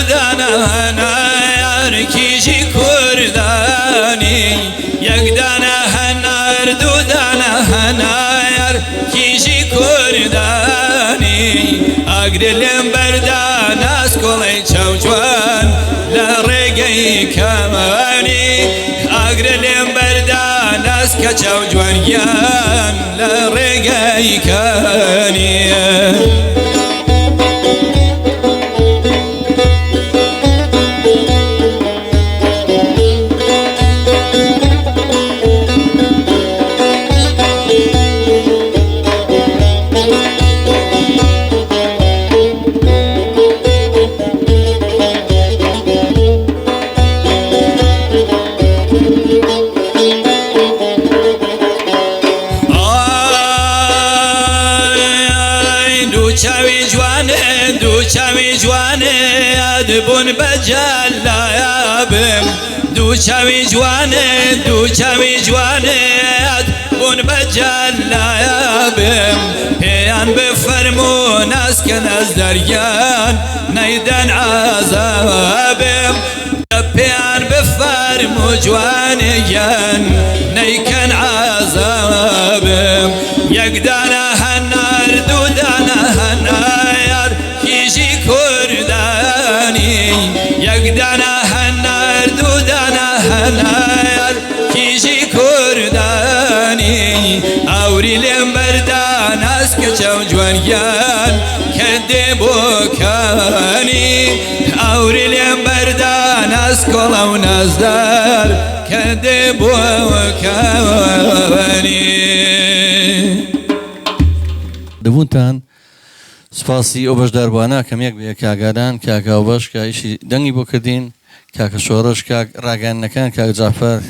دودانا هنار کیژی کردانی یک دانه هنار دودانا هنار کیژی کردانی اگرلم بردان اسکولی چوجوان لرگی کمانی اگرلم بردان اسک چوجوان یان لرگی کانی دوچاوی جوانه ادبون بجلابم دوچاوی جوانه ادبون بجلابم پیان بفرمون اسکن از دریان نیدن عذابم پیان بفرمو جوانیان نیکن عذابم یک دانه هنار دو دانه هنار کیژی کردانی یک دانه هنار دو دانه هنار کیژی کردانی اوری لم بردان اسک چو جوانیان کده بکانی اوری لم بردان اسکولو نزدار کده بکانی دەبوونتان سپاسی ئەو بەشداربوانە کەمێک بێ کاگادان کاکە ئەوبەش کە ئیشی دەنگی بۆ کردین کاکە شۆڕش کاک ڕاگەنەکان کاک جعفەر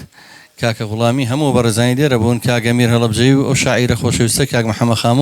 کاکە غوڵامی هەموو بەڕێزانی لێرە بوون کاک ئەمیر هەڵەبجەی و ئەو شاعیرە خۆشەویستە کاک محەممەد خامۆ